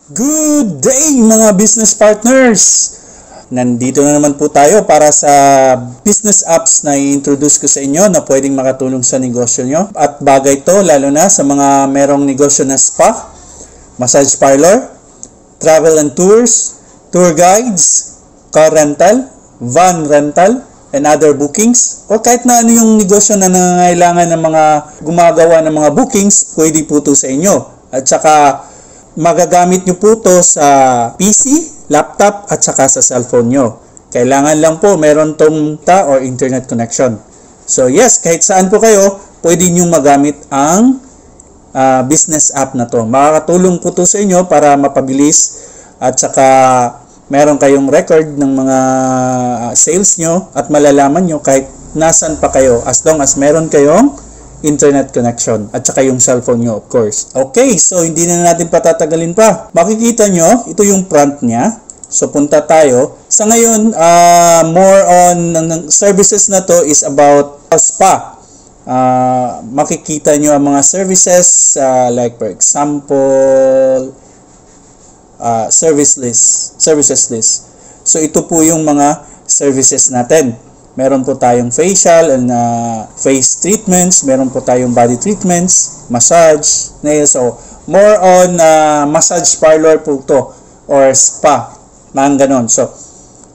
Good day mga business partners! Nandito na naman po tayo para sa business apps na i-introduce ko sa inyo na pwedeng makatulong sa negosyo nyo. At bagay to lalo na sa mga merong negosyo na spa, massage parlor, travel and tours, tour guides, car rental, van rental, and other bookings. O kahit na ano yung negosyo na nangangailangan ng mga gumagawa ng mga bookings, pwede po to sa inyo. At saka magagamit nyo po to sa PC, laptop, at saka sa cellphone nyo. Kailangan lang po meron tong or internet connection. So yes, kahit saan po kayo, pwede nyo magamit ang business app na to. Makakatulong po to sa inyo para mapabilis at saka meron kayong record ng mga sales nyo at malalaman nyo kahit nasan pa kayo as long as meron kayong internet connection at saka yung cellphone nyo, of course. Okay, so hindi na natin patatagalin pa. Makikita nyo, ito yung front niya. So punta tayo. Sa ngayon, more on ng services na to is about spa. Makikita nyo ang mga services like for example, services list. So ito po yung mga services natin. Meron po tayong facial and face treatments. Meron po tayong body treatments, massage, nails. So, more on massage parlor po to or spa. Mga ganon. So,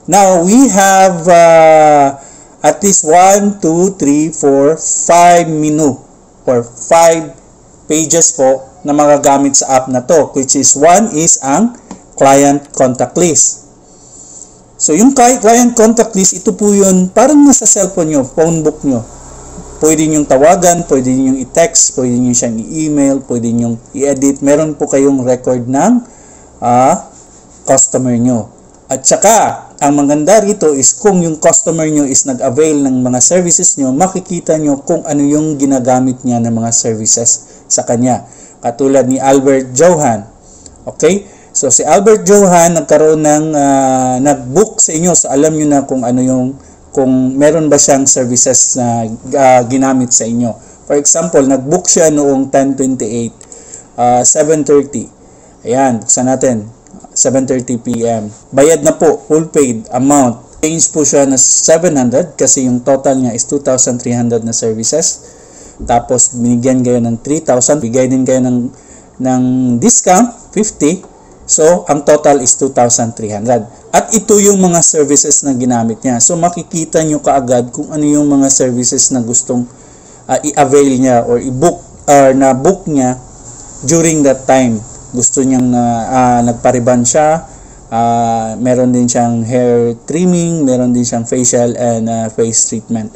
now we have at least 1, 2, 3, 4, 5 menu or 5 pages po na magagamit sa app na to. Which is one is ang client contact list. So, yung client contact list, ito po yun, parang nasa cellphone nyo, phone book nyo. Pwede nyo tawagan, pwede nyo i-text, pwede nyo siyang i-email, pwede nyo i-edit. Meron po kayong record ng customer nyo. At saka, ang maganda rito is kung yung customer nyo is nag-avail ng mga services nyo, makikita nyo kung ano yung ginagamit niya ng mga services sa kanya. Katulad ni Albert Johan. Okay? So, si Albert Johan nagkaroon ng nag-book sa inyo. So, alam nyo na kung ano yung, kung meron ba siyang services na ginamit sa inyo. For example, nag-book siya noong 10/28, 7:30. Ayan, buksan natin. 7:30 p.m. Bayad na po, full paid amount. Change po siya na 700 kasi yung total niya is 2,300 na services. Tapos, binigyan kayo ng 3,000. Bigay din kayo ng discount, 50. So, ang total is 2,300. At ito yung mga services na ginamit niya. So, makikita nyo kaagad kung ano yung mga services na gustong i-avail niya or i-book or na-book niya during that time. Gusto niyang nagpariban siya, meron din siyang hair trimming, meron din siyang facial and face treatment.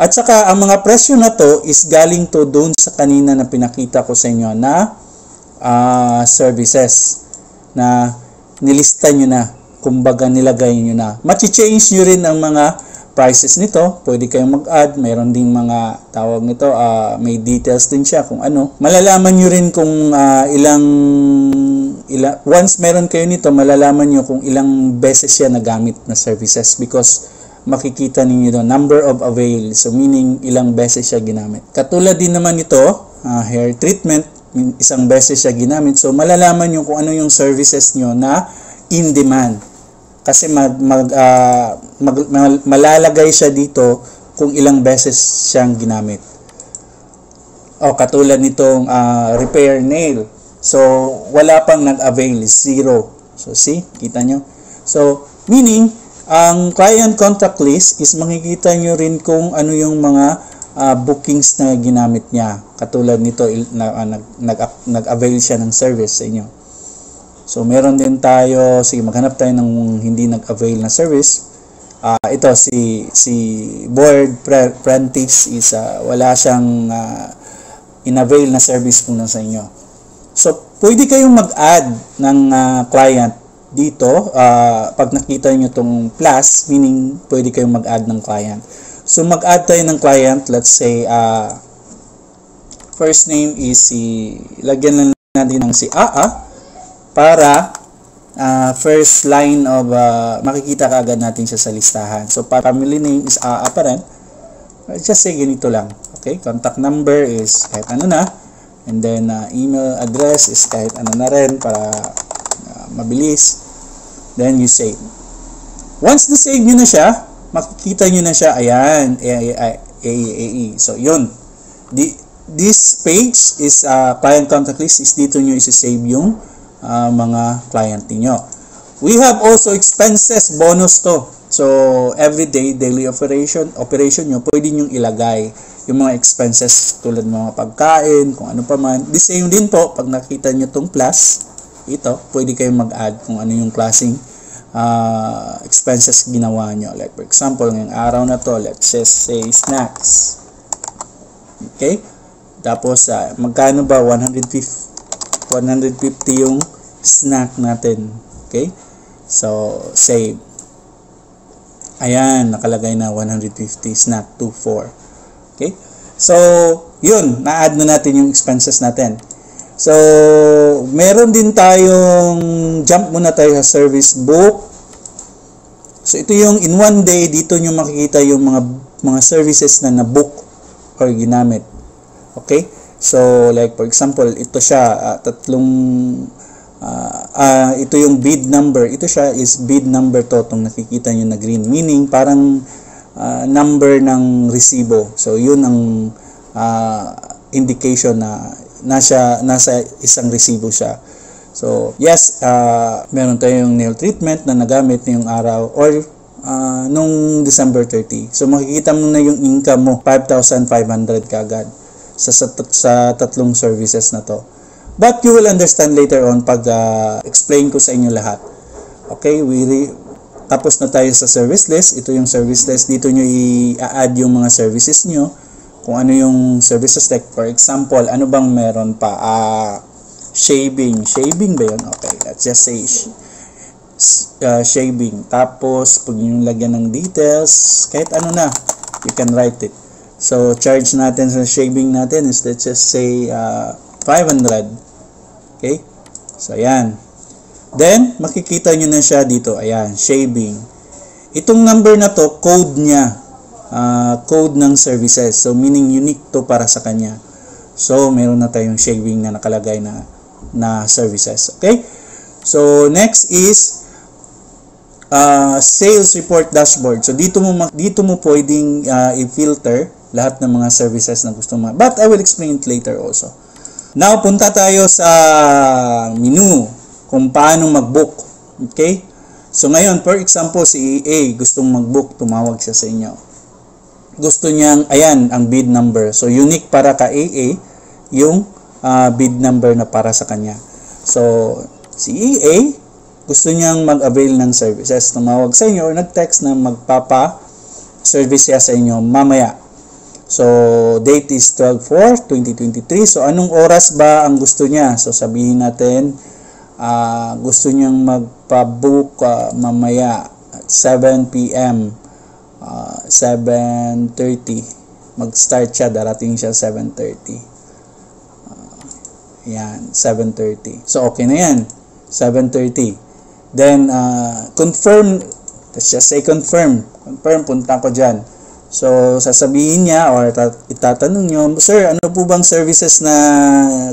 At saka, ang mga presyo na to is galing to doon sa kanina na pinakita ko sa inyo na services na nilista nyo na, kumbaga nilagay nyo na. Machi-change nyo rin ang mga prices nito. Pwede kayong mag-add. Mayroon din mga tawag nito, may details din siya kung ano. Malalaman nyo rin kung once meron kayo nito, malalaman nyo kung ilang beses siya nagamit na services because makikita ninyo doon, number of avail. So, meaning ilang beses siya ginamit. Katulad din naman ito, hair treatment, isang beses siya ginamit. So, malalaman nyo kung ano yung services nyo na in demand. Kasi malalagay siya dito kung ilang beses siyang ginamit. O, katulad nitong repair nail. So, wala pang nag-avail, zero. So, see? Kita nyo? So, meaning, ang client contact list is makikita nyo rin kung ano yung mga bookings na ginamit niya. Katulad nito, nag-avail siya ng service sa inyo. So, meron din tayo, sige, maghanap tayo ng hindi nag-avail na service. Ito, si Board Prentice is wala siyang in-avail na service muna sa inyo. So, pwede kayong mag-add ng client dito. Pag nakita nyo itong plus, meaning pwede kayong mag-add ng client. So, mag-add tayo ng client. Let's say, first name is lagyan lang natin ng si AA para first line of, makikita kaagad natin siya sa listahan. So, family name is AA pa rin. Just say ganito lang. Okay, contact number is kahit ano na. And then, email address is kahit ano na rin para mabilis. Then you save. Once na-save nyo na siya, makikita nyo na siya, ayan, AAE. So, yun. This page is client contact list, is dito nyo isi-save yung mga client niyo. We have also expenses, bonus to. So, everyday, daily operation nyo, pwede nyo ilagay yung mga expenses tulad ng mga pagkain, kung ano pa man. The same din po, pag nakita nyo tong plus, ito, pwede kayong mag-add kung ano yung klaseng expenses ginawa nyo. Like for example, ngayong araw na to, let's just say snacks. Okay? Tapos, magkano ba? 150 yung snack natin. Okay? So, save. Ayan, nakalagay na 150 snack 24. Okay? So, yun, na-add na natin yung expenses natin. So, meron din tayong, jump muna tayo sa service book. So, ito yung in one day, dito nyo makikita yung mga services na na-book or ginamit. Okay? So, like for example, ito siya, ito yung bid number. Ito siya is bid number to, itong nakikita nyo na green. Meaning, parang number ng resibo. So, yun ang indication na nasa isang resibo siya. So, yes, meron tayong nail treatment na nagamit ngayong araw or nung December 30. So, makikita mo na yung income mo, 5,500 kagad sa tatlong services na to. But you will understand later on pag explain ko sa inyo lahat. Okay, tapos na tayo sa service list. Ito yung service list. Dito nyo i-add yung mga services nyo. Kung ano yung services, like for example, ano bang meron pa? Shaving ba yun? Okay, let's just say shaving. Tapos, pag yung lagyan ng details, kahit ano na, you can write it. So, charge natin sa shaving natin is, let's just say 500. Okay? So, ayan. Then, makikita nyo na siya dito. Ayan, shaving. Itong number na to, code niya. Code ng services. So, meaning unique to para sa kanya. So, meron na tayong shaving na nakalagay na services. Okay? So, next is sales report dashboard. So, dito mo pwedeng i-filter lahat ng mga services na gusto mo. But, I will explain it later also. Now, punta tayo sa menu kung paano mag-book. Okay? So, ngayon, for example, si EA gustong mag-book, tumawag siya sa inyo. Gusto niyang, ayan, ang bid number. So, unique para ka EA yung bid number na para sa kanya. So, si EA, gusto niyang mag-avail ng services. Tumawag sa inyo or nag-text na magpapa-service siya sa inyo mamaya. So, date is 12/4/2023. So, anong oras ba ang gusto niya? So, sabihin natin, gusto niyang magpa-book mamaya at 7 p.m. 7:30. Mag-start siya, darating siya 7:30. Yan, 7:30. So, okay na yan. 7:30. Then, confirm. Let's just say confirm. Confirm, punta ko dyan. So, sasabihin niya or itatanong nyo, sir, ano po bang services na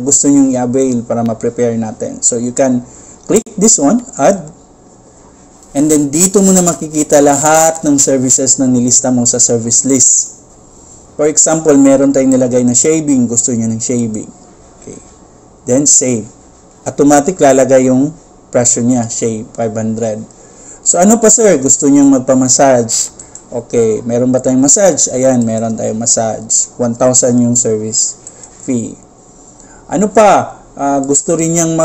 gusto nyong i-avail para ma-prepare natin? So, you can click this one, add. And then, dito mo na makikita lahat ng services na nilista mo sa service list. For example, meron tayong nilagay na shaving. Gusto niya ng shaving. Okay. Then, save. Automatic lalagay yung presyo niya. Shave, 500. So, ano pa sir? Gusto niyang magpa-massage. Okay. Meron ba tayong massage? Ayan, meron tayong massage. 1,000 yung service fee. Ano pa? Gusto rin niyang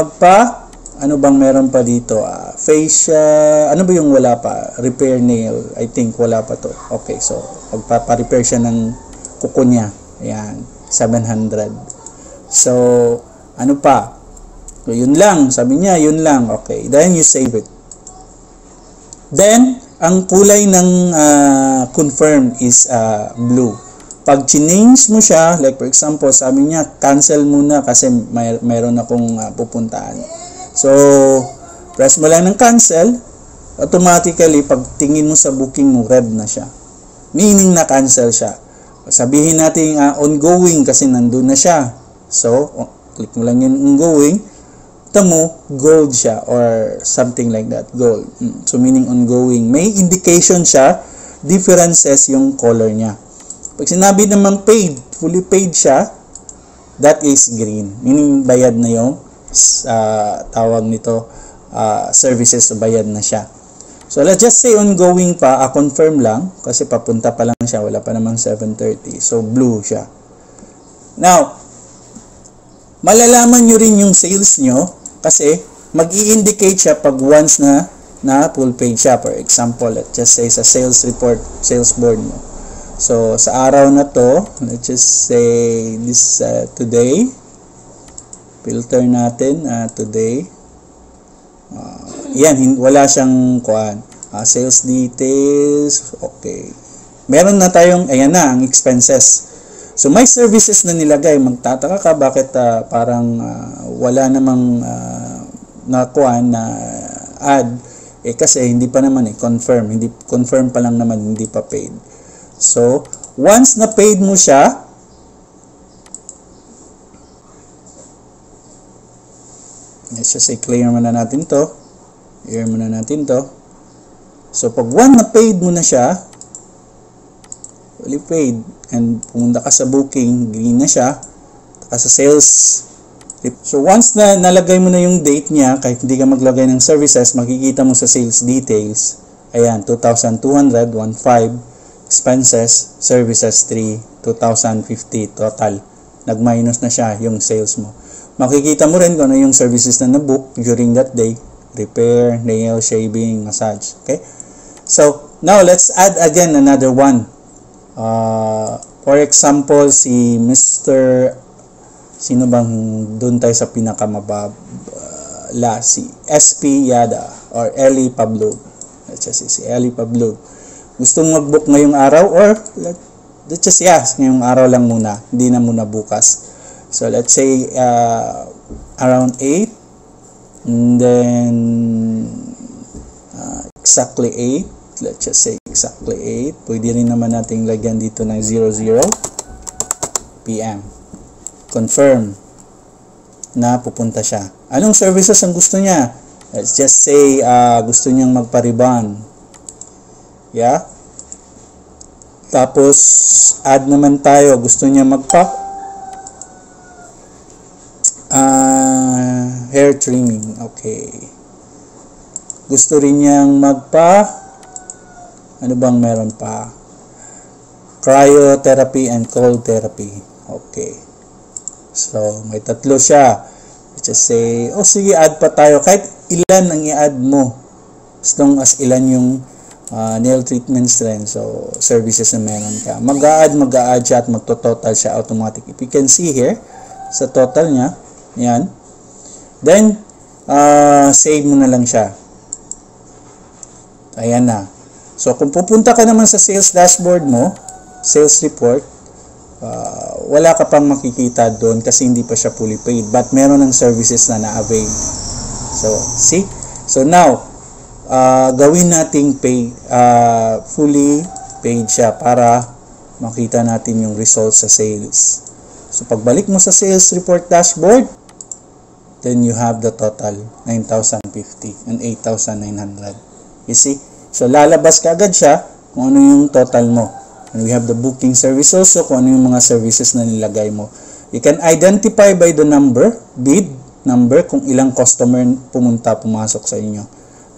ano bang meron pa dito? Facial, ano ba yung wala pa? Repair nail. I think wala pa to. Okay, so magpapa-repair siya ng kuko niya. Ayan, 700. So, ano pa? So, yun lang. Sabi niya, yun lang. Okay, then you save it. Then, ang kulay ng confirm is blue. Pag change mo siya, like for example, sabi niya, cancel muna kasi mayroon akong pupuntahan. So, press mo lang ng cancel, automatically, pag tingin mo sa booking mo, red na siya. Meaning na cancel siya. Sabihin natin ongoing kasi nandun na siya. So, click mo lang yung ongoing, mo, gold siya or something like that, gold. So, meaning ongoing. May indication siya, differences yung color niya. Pag sinabi naman paid, fully paid siya, that is green. Meaning, bayad na yung tawag nito, services, so bayad na siya. So, let's just say ongoing pa, confirm lang, kasi papunta pa lang siya, wala pa namang 7:30. So, blue siya. Now, malalaman nyo rin yung sales nyo, kasi mag-i-indicate siya pag once na full paid siya. For example, let's just say sa sales report, sales board mo. So, sa araw na to, let's just say this today. Filter natin today. Yan, wala siyang sales details. Okay. Meron na tayong, ayan na, ang expenses. So, may services na nilagay. Magtataka ka bakit parang wala namang na add. Kasi hindi pa naman confirm. Hindi, confirm pa lang naman, hindi pa paid. So, once na paid mo siya, let's just say clear muna natin to. Clear muna natin to. So, pag once na paid mo na siya, fully paid, and pumunta ka sa booking, green na siya, ka sa sales. So, once na nalagay mo na yung date niya, kahit hindi ka maglagay ng services, makikita mo sa sales details, ayan, 2,200, 1,500, expenses, services 3, 2,050 total. Nag-minus na siya yung sales mo. Makikita mo rin kung ano yung services na na-book during that day, repair, nail, shaving, massage. Okay? So, now let's add again another one. For example, si Mr. Sino bang doon tayo sa pinakamababa? Si SP Yada or Eli Pablo. Let's just say si Eli Pablo. Gustong mag-book ngayong araw or let's just ngayong araw lang muna. Hindi na muna bukas. So, let's say around 8 and then exactly 8. Let's just say exactly 8. Pwede rin naman nating lagyan dito ng 00 PM. Confirm na pupunta siya. Anong services ang gusto niya? Let's just say gusto niyang magpa-ribbon. Yeah? Tapos, add naman tayo. Gusto niya hair trimming. Okay. Gusto rin niyang ano bang meron pa? Cryotherapy and cold therapy. Okay. So, may tatlo siya. Let's just say, sige, add pa tayo. Kahit ilan ang i-add mo. As long as ilan yung nail treatments rin. So, services na meron ka. Mag-a-add siya at magto-total siya automatic. If you can see here, sa total niya, yan. Then, save mo na lang siya. Ayan na. So, kung pupunta ka naman sa sales dashboard mo, sales report, wala ka pang makikita doon kasi hindi pa siya fully paid. But, meron ng services na na-avail. So, see? So, now, gawin nating fully paid siya para makita natin yung results sa sales. So, pagbalik mo sa sales report dashboard, then you have the total, 9,050 and 8,900. You see? So, lalabas ka agad siya kung ano yung total mo. And we have the booking service also, kung ano yung mga services na nilagay mo. You can identify by the number, bid number, kung ilang customer pumasok sa inyo.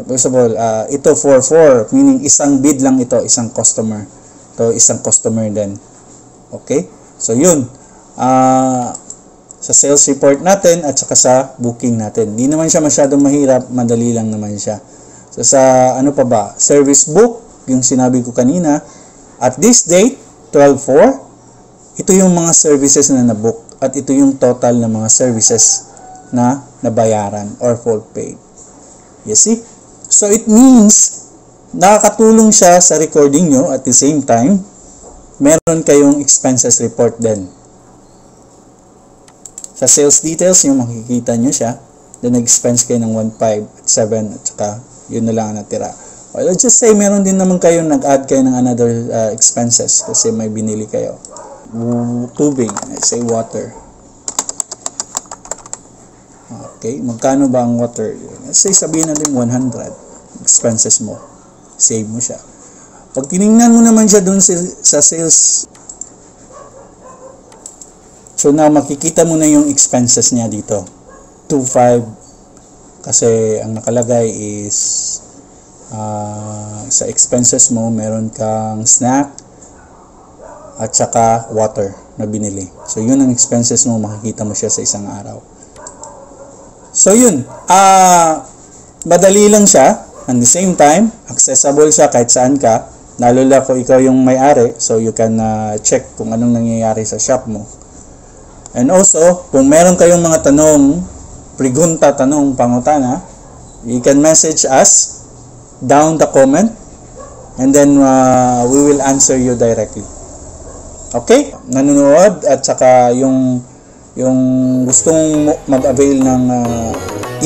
For example, ito 4, meaning isang bid lang ito, isang customer. Ito, isang customer din. Okay? So, yun. Sa sales report natin at saka sa booking natin. Hindi naman siya masyadong mahirap, madali lang naman siya. So, sa ano pa ba? Service book, yung sinabi ko kanina, at this date, 12/4, ito yung mga services na nabook at ito yung total ng mga services na nabayaran or full paid. You see? So, it means, nakakatulong siya sa recording nyo at the same time, meron kayong expenses report din. Sa sales details, yung makikita nyo siya, then nag-expense kayo ng 1,500 at 7 at saka yun na lang ang natira. Well, let's just say meron din naman kayo nag-add kayo ng another expenses kasi may binili kayo. Tubig, let's say water. Okay? Magkano ba ang water? Say, sabihin natin 100 expenses mo. Save mo siya. Pag tinignan mo naman siya dun sa sales, so now makikita mo na yung expenses niya dito. 2.5 kasi ang nakalagay is sa expenses mo meron kang snack at saka water na binili. So yun ang expenses mo, makikita mo siya sa isang araw. So yun, madali lang siya, at the same time accessible siya kahit saan ka, lalo na kung ikaw yung may-ari, so you can check kung anong nangyayari sa shop mo. And also, kung meron kayong mga tanong, pregunta, tanong, pangutana, you can message us down the comment and then we will answer you directly. Okay? Nanonood at saka yung gustong mag-avail ng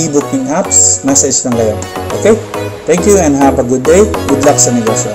e-booking apps, message lang kayo. Okay? Thank you and have a good day. Good luck sa negosyo.